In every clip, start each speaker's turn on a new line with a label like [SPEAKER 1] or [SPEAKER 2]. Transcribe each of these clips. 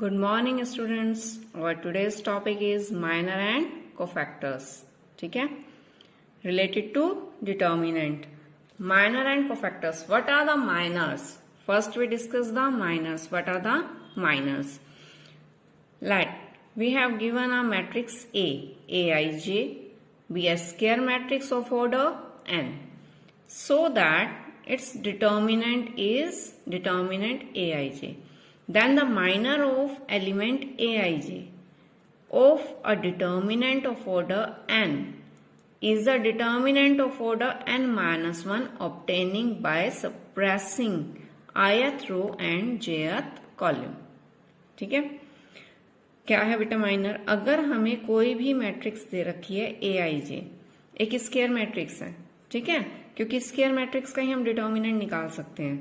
[SPEAKER 1] Good morning students. Our today's topic is minor and cofactors. ठीक है, related to determinant. Minor and cofactors. What are the minors? First we discuss the minors. What are the minors? We have given a matrix A, Aij, be a square matrix of order n, so that its determinant is determinant Aij. Then the minor of element Aij of a determinant of order n is a determinant of order n minus 1 obtaining by suppressing ith row and jth column. ठीक है, क्या है बेटा minor? अगर हमें कोई भी matrix दे रखी है Aij, एक स्क्वायर मैट्रिक्स है, ठीक है, क्योंकि स्क्वायर मैट्रिक्स का ही हम डिटर्मिनेंट निकाल सकते हैं,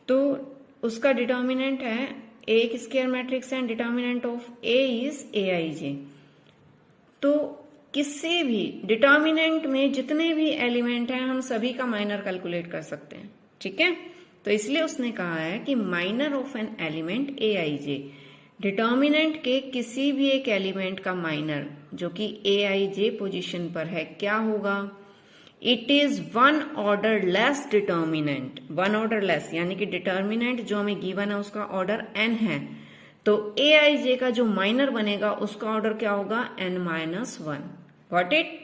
[SPEAKER 1] तो उसका डिटर्मिनेंट है एक square matrix and determinant of A is Aij. तो किसी भी डिटर्मिनेंट में जितने भी एलिमेंट हैं हम सभी का माइनर कैलकुलेट कर सकते हैं. ठीक है, तो इसलिए उसने कहा है कि minor of an element Aij, determinant के किसी भी एक एलिमेंट का माइनर जो कि Aij पोजीशन पर है क्या होगा? It is one order less determinant. One order less यानी कि डिटर्मिनेंट जो हमें गिवन है उसका ऑर्डर n है, तो Aij का जो माइनर बनेगा उसका ऑर्डर क्या होगा? n minus 1. Got it?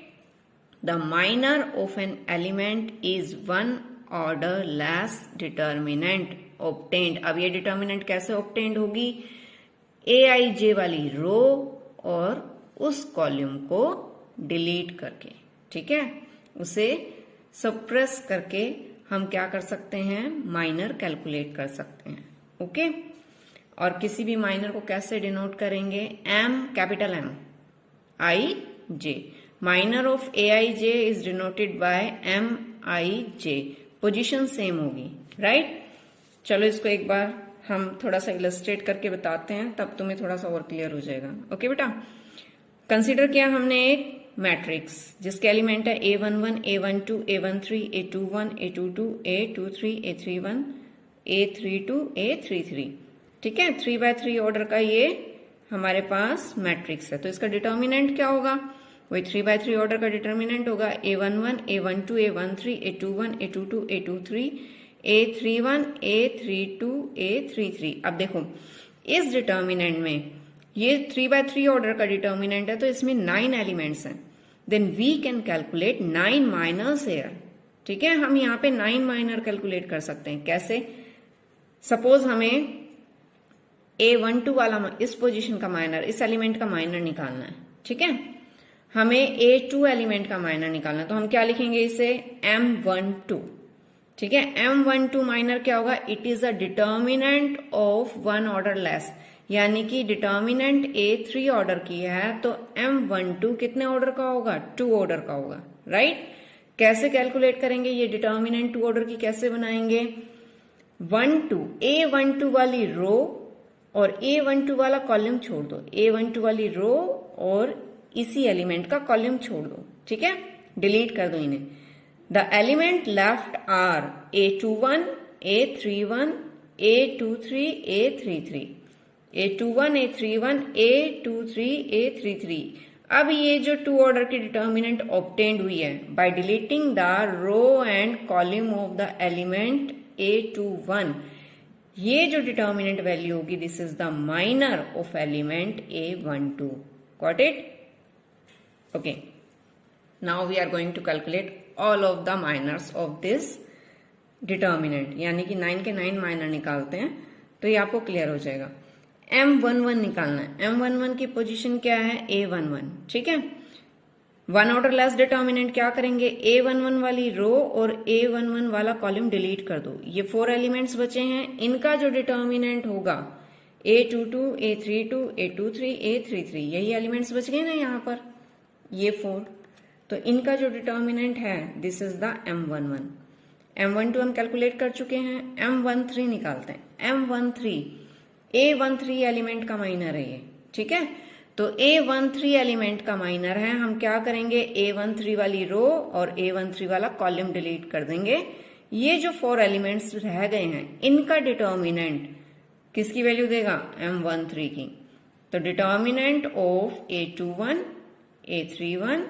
[SPEAKER 1] The minor of an element is one order less determinant obtained. अब ये डिटर्मिनेंट कैसे ऑब्टेन्ड होगी? Aij वाली रो और उस कॉलम को डिलीट करके. ठीक है, उसे सप्रेस करके हम क्या कर सकते हैं? माइनर कैलकुलेट कर सकते हैं. ओके, और किसी भी माइनर को कैसे डिनोट करेंगे? m, capital M, I, J. Minor of Aij is denoted by M, I, J. Position same होगी, राइट? चलो इसको एक बार हम थोड़ा सा इलस्ट्रेट करके बताते हैं, तब तुम्हें थोड़ा सा और क्लियर हो जाएगा. ओके बेटा, कंसीडर किया हमने एक मैट्रिक्स जिसके एलिमेंट है A11, A12, A13, A21, A22, A23, A31, A32, A33. ठीक है, 3x3 ऑर्डर का ये हमारे पास मैट्रिक्स है. तो इसका डिटर्मिनेंट क्या होगा? वही 3x3 ऑर्डर का डिटर्मिनेंट होगा A11, A12, A13, A21, A22, A23, A31, A32, A33. अब देखो इस डिटर्मिनेंट में ये 3x3 ऑर्डर का डिटर्मिनेंट है, तो इसमें 9 एलिमेंट्स हैं. Then we can calculate 9 minus air. ठीक है, हम यहाँ पे 9 माइनर कैलकुलेट कर सकते हैं. कैसे? सपोज हमें A12 वाला इस पोजीशन का माइनर, इस एलिमेंट का माइनर निकालना है. ठीक है, हमें A2 एलिमेंट का माइनर निकालना है, तो हम क्या लिखेंगे इसे? M12. ठीक है, M12 माइनर क्या होगा? It is a determinant of one order less, यानी कि डिटर्मिनेंट A3 ऑर्डर की है, तो M12 कितने ऑर्डर का होगा? 2 ऑर्डर का होगा, राइट? कैसे कैलकुलेट करेंगे ये डिटर्मिनेंट 2 ऑर्डर की? कैसे बनाएंगे? A12 वाली रो और A12 वाला कॉलम छोड़ दो. A12 वाली रो और इसी एलिमेंट का कॉलम छोड़ दो. ठीक है, डिलीट कर दो इन्हें. The element left are A21, A31, A23, A33. A21, A31, A23, A33. अब ये जो 2 ऑर्डर की डिटर्मिनेंट ऑब्टेन्ड हुई है by deleting the row and column of the element A21, ये जो डिटर्मिनेंट वैल्यू होगी, this is the minor of element A12. Got it? Okay, now we are going to calculate all of the minors of this determinant, यानी कि 9 के 9 minor निकालते हैं तो ये आपको क्लियर हो जाएगा. M11 निकालना है. M11 की पोजीशन क्या है? A11. ठीक है, वन ऑर्डर लेस डिटर्मिनेंट क्या करेंगे? A11 वाली रो और A11 वाला कॉलम डिलीट कर दो. ये 4 एलिमेंट्स बचे हैं, इनका जो डिटर्मिनेंट होगा A22, A32, A23, A33, यही एलिमेंट्स बच गए ना यहाँ पर, ये 4. तो इनका जो डिटर्मिनेंट है this is the M11. M12 हम कैलकुलेट कर चुके हैं. M13 निकालते हैं. M13 A13 एलिमेंट का माइनर है ये. ठीक है, तो A13 एलिमेंट का माइनर है. हम क्या करेंगे? A13 वाली रो और A13 वाला कॉलम डिलीट कर देंगे. ये जो 4 एलिमेंट्स रह गए हैं इनका डिटर्मिनेंट किसकी वैल्यू देगा, M13 की। तो determinant of A21, A31,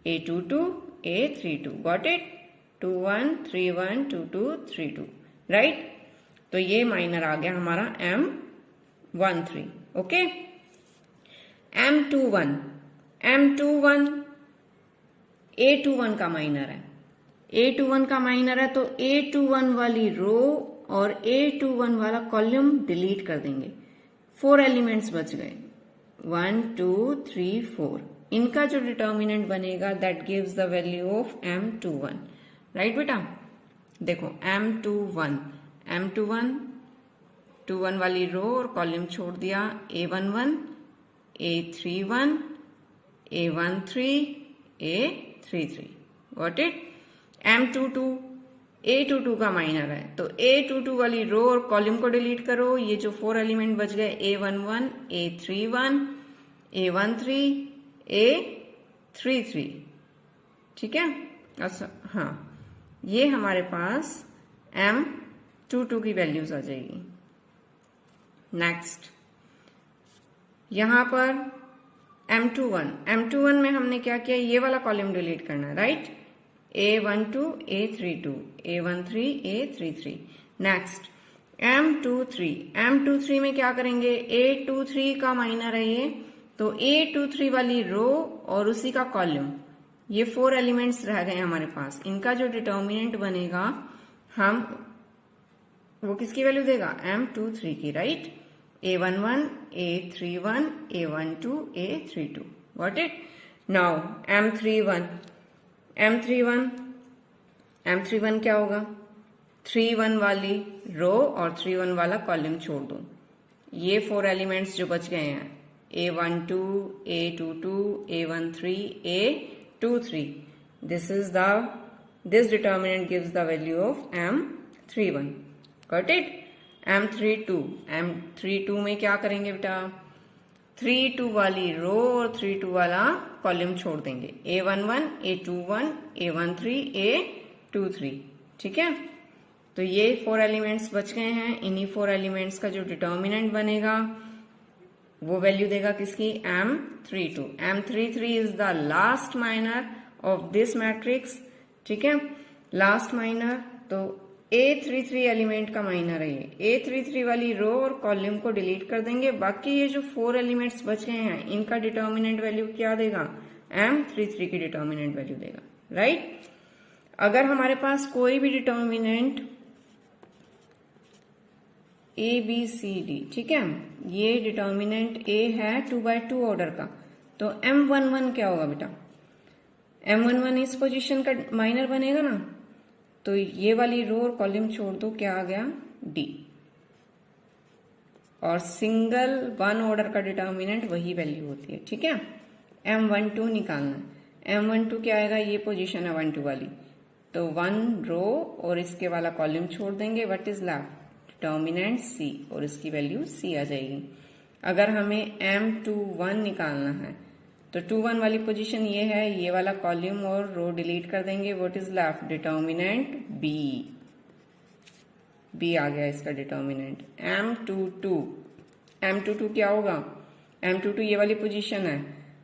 [SPEAKER 1] A22, A32, got it, 21, 31, 22, 32, right. तो ये माइनर आ गया हमारा M13, okay. M21, M21 A21 का माइनर है, A21 का माइनर है, तो A21 वाली रो और A21 वाला कॉलम डिलीट कर देंगे। 4 एलिमेंट्स बच गए, 1 2 3 4। इनका जो डिटर्मिनेंट बनेगा that gives the value of M21, right बेटा। देखो M21, M21 21 वाली रो और कॉलम छोड़ दिया, A11, A31, A13, A33, got it. M22, A22 का माइनर है, तो A22 वाली रो और कॉलम को डिलीट करो। ये जो 4 एलिमेंट बच गए, A11, A31, A13, A33, ठीक है। अच्छा हाँ, ये हमारे पास M22 की वैल्यूज आ जाएगी। नेक्स्ट यहां पर M21 में हमने क्या किया, ये वाला कॉलम डिलीट करना है, right. A12, A32, A13, A33। Next M23 में क्या करेंगे, A23 का माइनर है ये, तो A23 वाली रो और उसी का कॉलम, ये 4 एलिमेंट्स रह गए हमारे पास। इनका जो डिटर्मिनेंट बनेगा हम वो किसकी वैल्यू देगा, M23 की, right. A11, A31, A12, A32, got it. Now M31 क्या होगा, 31 वाली रो और 31 वाला कॉलम छोड़ दो। ये 4 एलिमेंट्स जो बच गए हैं, A12, A22, A13, A23, this determinant gives the value of M31, got it। M32 में क्या करेंगे बेटा, 32 वाली रो और 32 वाला कॉलम छोड़ देंगे, A11, A21, A13, A23, ठीक है। तो ये 4 एलिमेंट्स बच गए हैं। इन्हीं 4 एलिमेंट्स का जो डिटर्मिनेंट बनेगा वो वैल्यू देगा किसकी, M32। M33 is the last minor of this matrix, ठीक है, लास्ट माइनर। तो A33 एलिमेंट का माइनर है ये। A33 वाली रो और कॉलम को डिलीट कर देंगे। बाकी ये जो 4 एलिमेंट्स बच गए हैं इनका डिटर्मिनेंट वैल्यू क्या देगा, M33 की डिटर्मिनेंट वैल्यू देगा, राइट। अगर हमारे पास कोई भी डिटर्मिनेंट ABCD, ठीक है, ये डिटर्मिनेंट A है 2x2 ऑर्डर का, तो M11 क्या होगा बेटा, M11 इस पोजीशन का माइनर बनेगा ना। तो ये वाली रो और कॉलम छोड़ दो, क्या आ गया, D। और सिंगल 1 ऑर्डर का डिटर्मिनेंट वही वैल्यू होती है, ठीक है। M12 निकालना है, M12 क्या आएगा, ये पोजीशन है 12 वाली, तो 1 रो और इसके वाला कॉलम छोड़ देंगे, what is left, determinant C, और इसकी वैल्यू C आ जाएगी। अगर हमें M21 निकालना है तो 21 वाली पोजीशन ये है, ये वाला कॉलम और रो डिलीट कर देंगे, what is left, determinant B आ गया इसका डिटर्मिनेंट। M22 क्या होगा, M22 ये वाली पोजीशन है,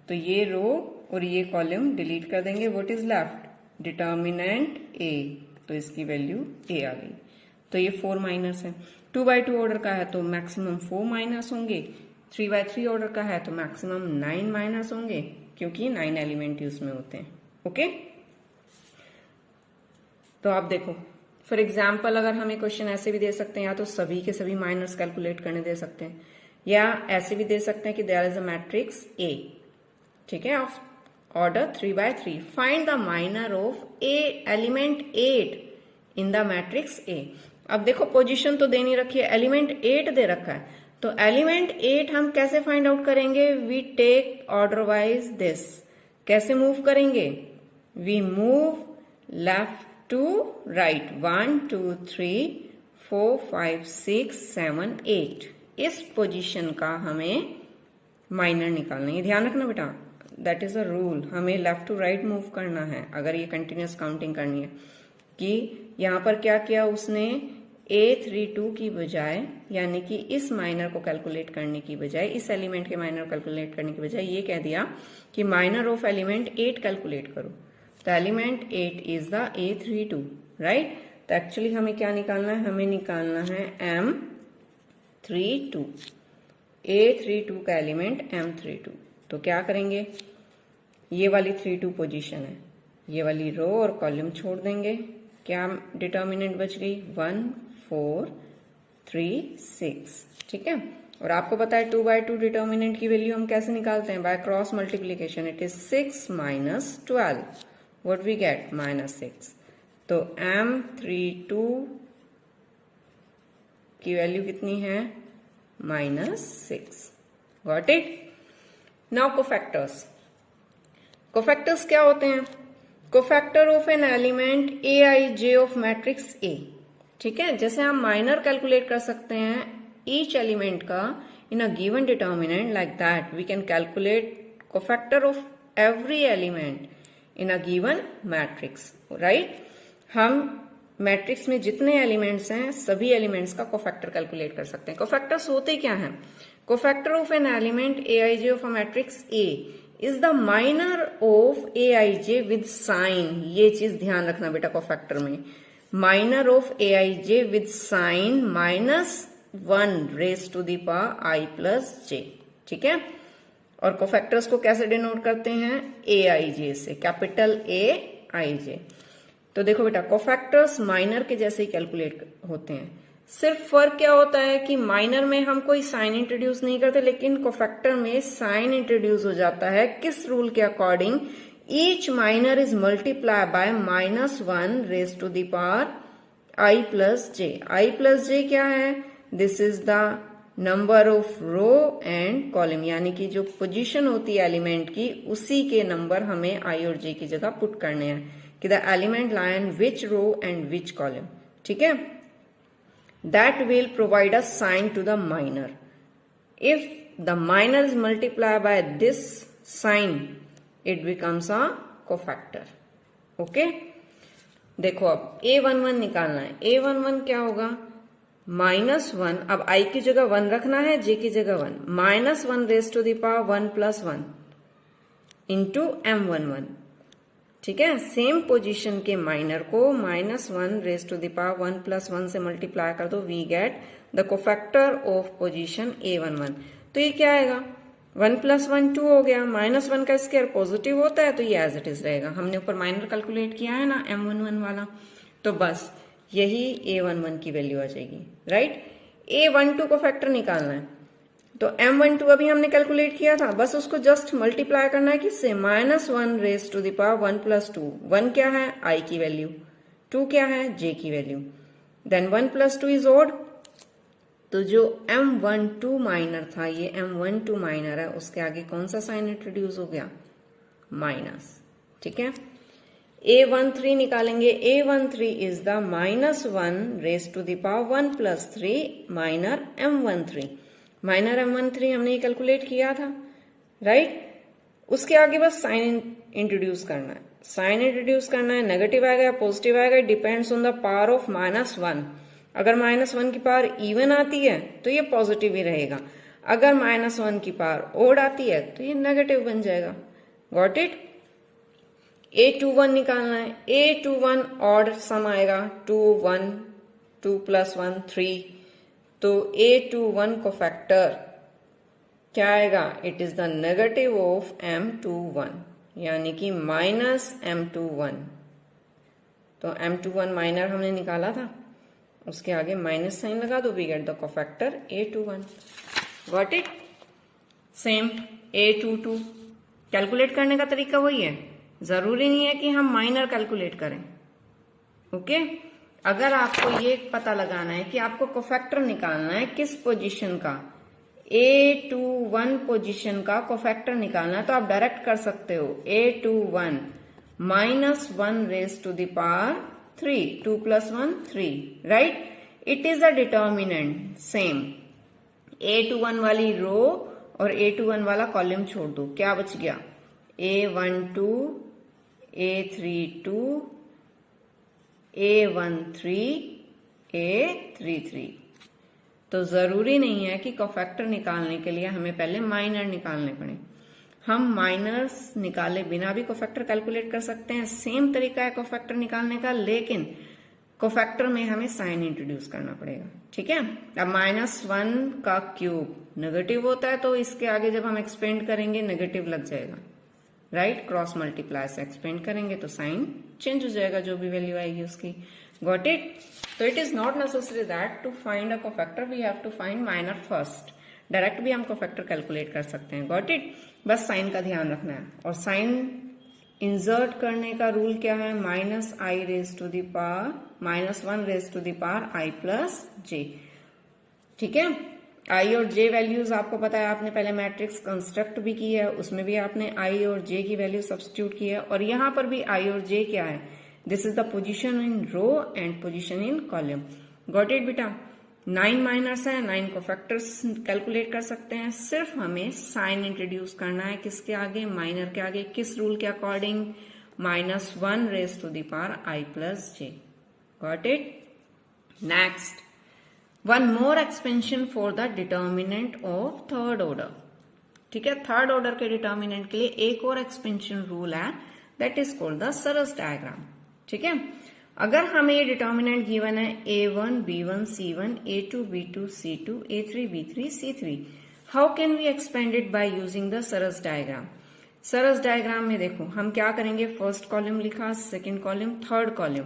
[SPEAKER 1] तो ये रो और ये कॉलम डिलीट कर देंगे, what is left, determinant A, तो इसकी वैल्यू A आ गई। तो ये 4 माइनस है। 2x2 ऑर्डर का है तो मैक्सिमम 4 माइनस होंगे, 3x3 ऑर्डर का है तो मैक्सिमम 9 माइनस होंगे, क्योंकि 9 एलिमेंट उसमें होते हैं, ओके। तो आप देखो, फॉर एग्जाम्पल अगर हमें क्वेश्चन ऐसे भी दे सकते हैं, या तो सभी के सभी माइनस कैलकुलेट करने दे सकते हैं, या ऐसे भी दे सकते हैं कि there is a matrix A, ठीक है, of order 3x3, find the minor of A element 8 in the matrix A। अब देखो पोजीशन तो दे नहीं रखी है, एलिमेंट 8 दे रखा है, तो एलिमेंट 8 हम कैसे फाइंड आउट करेंगे, we take order wise this. कैसे मूव करेंगे, we move left to right, 1 2 3 4 5 6 7 8, इस पोजीशन का हमें माइनर निकालना है, ध्यान रखना बेटा, दैट इज अ रूल। हमें लेफ्ट टू राइट मूव करना है अगर ये कंटिन्यूस काउंटिंग करनी है। कि यहाँ पर क्या किया उसने, A32 की बजाय, यानी कि इस माइनर को कैलकुलेट करने की बजाय, इस एलिमेंट के माइनर को कैलकुलेट करने की बजाय ये कह दिया कि माइनर ऑफ एलिमेंट 8 कैलकुलेट करो। तो element 8 is the A32, right. तो एक्चुअली हमें क्या निकालना है, हमें निकालना है M32, A32 का एलिमेंट M32। तो क्या करेंगे, ये वाली 32 पोजीशन है, ये वाली रो और कॉलम छोड़ देंगे। क्या डिटर्मिनेंट बच गई, 1 4 3 6, ठीक है। और आपको पता है 2/2 डिटर्मिनेंट की वैल्यू हम कैसे निकालते हैं, by cross multiplication. It is 6 minus 12, what we get, -6। तो M32 की वैल्यू कितनी है, -6। Got it. Now cofactors. Cofactors क्या होते हैं, cofactor of an element Aij of matrix A, ठीक है। जैसे हम माइनर कैलकुलेट कर सकते हैं ईच एलिमेंट का in a given determinant, like that we can calculate cofactor of every element in a given matrix, right. हम मैट्रिक्स में जितने एलिमेंट्स हैं सभी एलिमेंट्स का कोफैक्टर कैलकुलेट कर सकते हैं। कोफैक्टर्स होते क्या हैं, cofactor of an element Aij of a matrix A is the minor of Aij with sign. ये चीज ध्यान रखना बेटा, कोफैक्टर में minor of Aij with sign -1 raise to the power I plus j, ठीक है। और कोफैक्टर्स को कैसे डिनोट करते हैं, Aij से, कैपिटल Aij। तो देखो बेटा, कोफैक्टर्स माइनर के जैसे ही कैलकुलेट होते हैं, सिर्फ फर्क क्या होता है कि माइनर में हम कोई साइन इंट्रोड्यूस नहीं करते, लेकिन कोफैक्टर में साइन इंट्रोड्यूस हो जाता है। किस रूल के according, each minor is multiply by -1 raise to the power I plus j। I plus j क्या है, this is the number of row and column, यानी कि जो पोजीशन होती है एलिमेंट की उसी के नंबर हमें I और j की जगह पुट करने हैं कि the element lie in which row and which column, ठीक है। That will provide a sign to the minor. If the minor is multiplied by this sign, it becomes a cofactor. Okay? देखो अब A11 निकालना है। A11 क्या होगा, -1, अब I की जगह 1 रखना है, J की जगह 1, -1 raise to the power 1 plus 1 into M11, ठीक है। सेम पोजीशन के माइनर को -1 raise to the power 1 plus 1 से मल्टीप्लाई कर दो, we get the cofactor of position A11। तो ये क्या आएगा, 1 प्लस 1 2 हो गया, -1 का स्क्वायर पॉजिटिव होता है तो ये एज इट इज रहेगा। हमने ऊपर माइनर कैलकुलेट किया है ना M11 वाला, तो बस यही A11 की वैल्यू आ जाएगी, राइट। A12 को फैक्टर निकालना है, तो M12 अभी हमने कैलकुलेट किया था, बस उसको जस्ट मल्टीप्लाई करना है किससे, -1 raise to the power 1 plus 2। 1 क्या है, I की वैल्यू, 2 क्या है, J की वैल्यू, देन 1 प्लस 2 इज ऑड। तो जो M12 माइनर था, ये M12 माइनर है, उसके आगे कौन सा साइन इंट्रोड्यूस हो गया, माइनस, ठीक है। A13 निकालेंगे, A13 is the -1 raise to the power 1 plus 3 minor M13। Minor M13 हमने ये कैलकुलेट किया था, राइट। उसके आगे बस साइन इंट्रोड्यूस करना है, साइन इंट्रोड्यूस करना है, नेगेटिव आएगा या पॉजिटिव आएगा, depends on the power of -1। अगर -1 की पावर इवन आती है तो ये पॉजिटिव ही रहेगा, अगर -1 की पावर ओड आती है तो ये नेगेटिव बन जाएगा। Got it. A21 निकालना है, A21 ऑड सम आएगा, 2 1 2 प्लस 1 3, तो A21 को फैक्टर क्या आएगा, it is the negative of M21, यानी कि -M21। तो M21 माइनर हमने निकाला था, उसके आगे माइनस साइन लगा दो, we get the cofactor A21। Got it. Same A22 calculate करने का तरीका वही है, जरूरी नहीं है कि हम माइनर कैलकुलेट करें, ओके। अगर आपको ये पता लगाना है कि आपको कोफैक्टर निकालना है किस पोजीशन का, A21 पोजीशन का कोफैक्टर निकालना है, तो आप डायरेक्ट कर सकते हो, A21 -1 raise to the power 3, 2 plus 1 3, right. It is a determinant, same A21 वाली रो और A21 वाला कॉलम छोड़ दो, क्या बच गया, A12 A32 A13 A33। तो जरूरी नहीं है कि कोफैक्टर निकालने के लिए हमें पहले माइनर निकालने पड़े, हम माइनर्स निकाले बिना भी कोफैक्टर कैलकुलेट कर सकते हैं। सेम तरीका है कोफैक्टर निकालने का, लेकिन कोफैक्टर में हमें साइन इंट्रोड्यूस करना पड़ेगा। ठीक है, अब -1 का क्यूब नेगेटिव होता है, तो इसके आगे जब हम एक्सपेंड करेंगे नेगेटिव लग जाएगा, राइट। क्रॉस मल्टीप्लाई से एक्सपेंड करेंगे तो साइन चेंज हो जाएगा, जो भी वैल्यू आएगी उसकी। Got it. तो it is not necessary that to find a cofactor we have to find minor first. Direct भी हम कोफैक्टर कैलकुलेट कर सकते हैं। Got it. बस साइन का ध्यान रखना है। और साइन इंसर्ट करने का रूल क्या है? -i raise to the power -1 raise to the power i plus j। ठीक है, i और j वैल्यूज आपको पता है, आपने पहले मैट्रिक्स कंस्ट्रक्ट भी की है, उसमें भी आपने i और j की वैल्यू सब्स्टिट्यूट की है। और यहां पर भी i और j क्या है? This is the position in row and position in column. Got it बेटा। 9 माइनर्स है, 9 को फैक्टर्स कैलकुलेट कर सकते हैं। सिर्फ हमें साइन इंट्रोड्यूस करना है किसके आगे? माइनर के आगे। किस रूल के according? -1 raise to the power i plus j। Got it. Next, one more expansion for the determinant of third order. ठीक है, थर्ड ऑर्डर के डिटर्मिनेंट के लिए एक और एक्सपेंशन रूल है, that is called the Sarrus diagram. ठीक है, अगर हमें ये डिटर्मिनेंट गिवन है a1 b1 c1 a2 b2 c2 a3 b3 c3, how can we expand it by using the Sarrus diagram? Sarrus diagram में देखो हम क्या करेंगे, फर्स्ट कॉलम लिखा, second column, third column,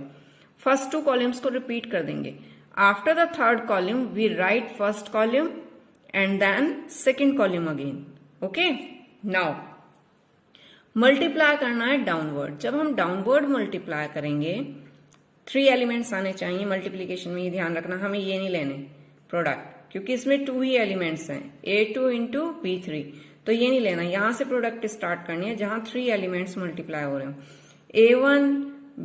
[SPEAKER 1] first 2 columns को repeat कर देंगे। After the third column we write first column and then second column again. Okay, now multiply करना है डाउनवर्ड। जब हम डाउनवर्ड मल्टीप्लाई करेंगे 3 एलिमेंट्स आने चाहिए मल्टीप्लीकेशन में, ये ध्यान रखना, हमें ये नहीं लेने प्रोडक्ट, क्योंकि इसमें 2 ही एलिमेंट्स हैं, a2 इंटू b3, तो ये नहीं लेना। यहां से प्रोडक्ट स्टार्ट करनी है जहां 3 एलिमेंट्स मल्टीप्लाई हो रहे हैं, a1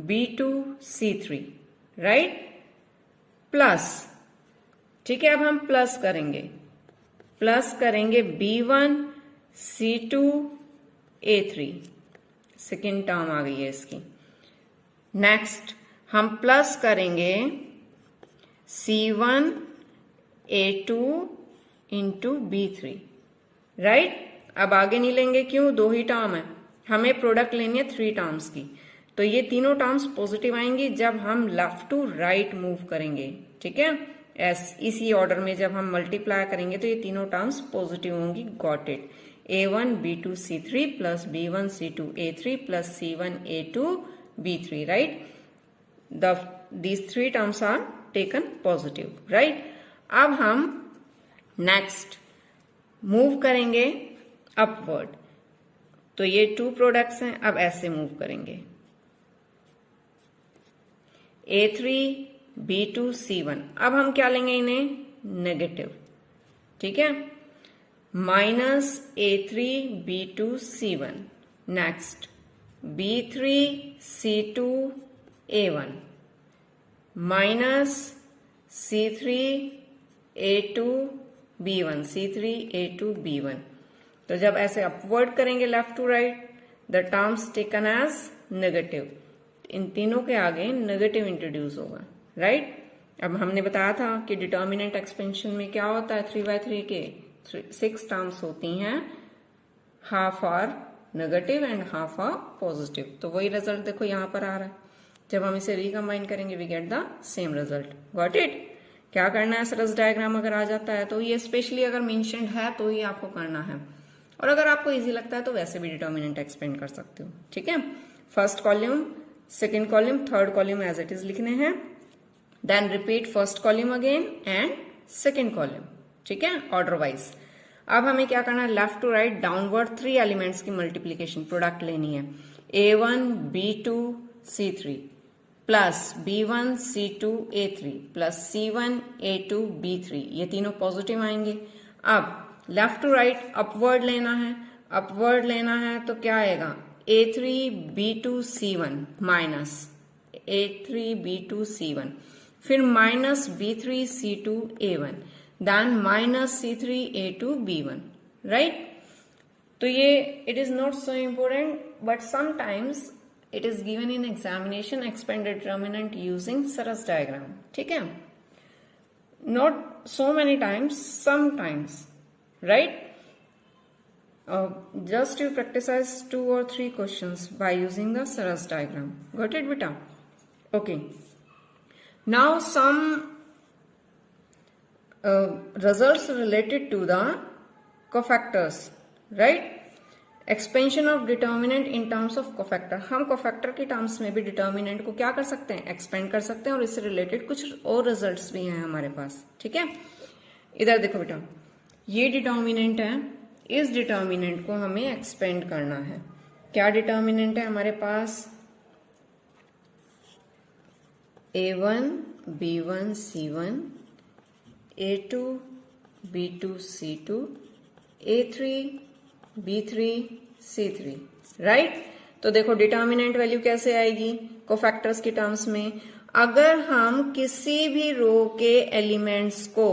[SPEAKER 1] b2 c3, right, plus. ठीक है, अब हम प्लस करेंगे b1 c2 a3, second term आ गई है इसकी। नेक्स्ट हम प्लस करेंगे c1 a2 into b3, right. अब आगे नहीं लेंगे, क्यों? 2 ही टर्म है, हमें प्रोडक्ट लेनी है 3 टर्म्स की, तो ये तीनों टर्म्स पॉजिटिव आएंगी जब हम लेफ्ट टू राइट मूव करेंगे। ठीक है, इसी ऑर्डर में जब हम मल्टीप्लाई करेंगे तो ये तीनों टर्म्स पॉजिटिव होंगी। Got it. a1 b2 c3 plus b1 c2 a3 plus c1 a2 b3, right. these 3 terms are taken positive, right। अब हम नेक्स्ट मूव करेंगे अपवर्ड, तो ये 2 प्रोडक्ट्स हैं, अब ऐसे मूव करेंगे a3 b2 c1। अब हम क्या लेंगे इन्हें? नेगेटिव। ठीक है, -a3 b2 c1, next b3 c2 a1 -c3 a2 b1 c3 a2 b1। तो जब ऐसे अपवर्ड करेंगे left to right, the terms taken as negative, इन तीनों के आगे नेगेटिव इंट्रोड्यूस होगा, राइट। अब हमने बताया था कि डिटर्मिनेंट एक्सपेंशन में क्या होता है, 3/3 के 6 टर्म्स होती हैं, half are negative and half are positive. तो वही रिजल्ट देखो यहां पर आ रहा है, जब हम इसे रिकम्बाइन करेंगे we get the same result. Got it. क्या करना है, सरस डायग्राम अगर आ जाता है तो, ये स्पेशली अगर मेंशन्ड है तो ही आपको करना है, और अगर आपको इजी लगता है तो वैसे भी डिटर्मिनेंट एक्सपेंड कर सकते हो। ठीक है, first column, second column, third column as it is लिखने हैं, then repeat first column again and second column. ठीक है, ऑर्डर वाइज। अब हमें क्या करना है, left to right downward 3 elements की मल्टीप्लीकेशन प्रोडक्ट लेनी है, a1 b2 c3 plus b1 c2 a3 plus c1 a2 b3, ये तीनों पॉजिटिव आएंगे। अब लेफ्ट टू राइट अपवर्ड लेना है तो क्या आएगा, a3 b2 c1 minus a3 b2 c1, फिर minus b3 c2 a1, then minus c3 a2 b1, right. तो ये it is not so important, but sometimes it is given in examination expand determinant using Saras diagram. ठीक है, not so many times, sometimes, right? Just you practice 2 or 3 questions by using the Saras diagram. Got it, beta? Okay. Now some results related to the cofactors, right? Expansion of determinant in terms of cofactor. हम cofactor के terms में भी determinant को क्या कर सकते हैं, expand कर सकते हैं, और इससे रिलेटेड कुछ और रिजल्ट्स भी हैं हमारे पास. ठीक है, इधर देखो बेटा, ये डिटर्मिनेंट है, इस डिटर्मिनेंट को हमें एक्सपेंड करना है. क्या डिटर्मिनेंट है हमारे पास, A1 B1 C1, A2 B2 C2, A3 B3 C3, right. तो देखो डिटर्मिनेंट वैल्यू कैसे आएगी कोफैक्टर्स के टर्म्स में, अगर हम किसी भी रो के एलिमेंट्स को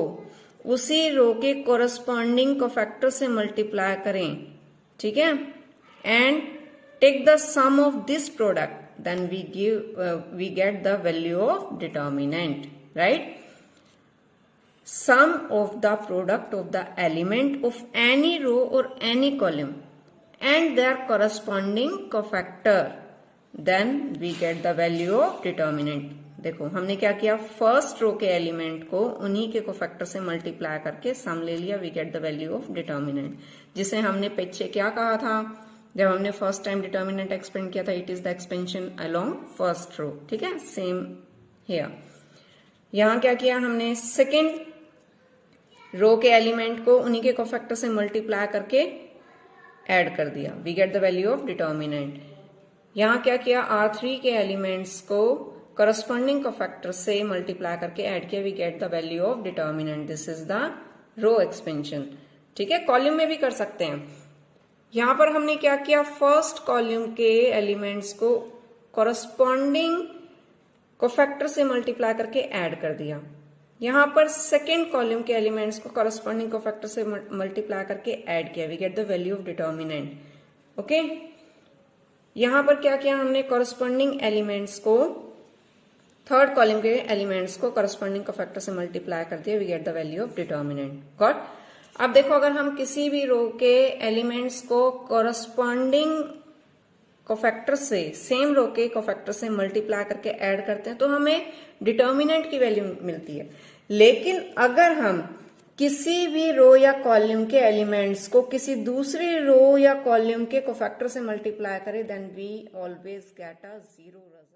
[SPEAKER 1] उसी रो के कोरस्पॉन्डिंग कोफैक्टर से मल्टीप्लाई करें, ठीक है, and take the sum of this product, then we get the value of determinant, right? Sum of the product of the element of any row or any column and their corresponding cofactor, then we get the value of determinant. देखो हमने क्या किया, first row के element को उन्हीं के cofactor से multiply करके सम ले लिया, we get the value of determinant, जिसे हमने पीछे क्या कहा था जब हमने फर्स्ट टाइम डिटर्मिनेंट एक्सपेंड किया था, it is the expansion along first row. ठीक है, सेम हियर. यहां क्या किया हमने, सेकेंड रो के एलिमेंट को उन्हीं के कोफैक्टर से मल्टीप्लाई करके ऐड कर दिया, we get the value of determinant. यहां क्या किया, R3 के एलिमेंट्स को करस्पॉन्डिंग कोफैक्टर से मल्टीप्लाई करके ऐड किया, we get the value of determinant. This is the row expansion. ठीक है, कॉलम में भी कर सकते हैं. यहां पर हमने क्या किया, फर्स्ट कॉलम के एलिमेंट्स को कॉरस्पॉन्डिंग कोफैक्टर से मल्टीप्लाई करके ऐड कर दिया. यहां पर सेकेंड कॉलम के एलिमेंट्स को कॉरस्पॉन्डिंग कोफैक्टर से मल्टीप्लाई करके ऐड किया, we get the value of determinant. Okay, यहां पर क्या किया हमने, कॉरस्पॉन्डिंग एलिमेंट्स को थर्ड कॉलम के एलिमेंट्स को कॉरस्पॉन्डिंग कोफैक्टर से मल्टीप्लाई कर दिया, we get the value of determinant. Got. अब देखो, अगर हम किसी भी रो के एलिमेंट्स को कॉरस्पॉन्डिंग कोफैक्टर से, सेम रो के कोफैक्टर से मल्टीप्लाई करके ऐड करते हैं तो हमें डिटर्मिनेंट की वैल्यू मिलती है. लेकिन अगर हम किसी भी रो या कॉलम के एलिमेंट्स को किसी दूसरी रो या कॉलम के कोफैक्टर से मल्टीप्लाई करें, then we always get a zero result.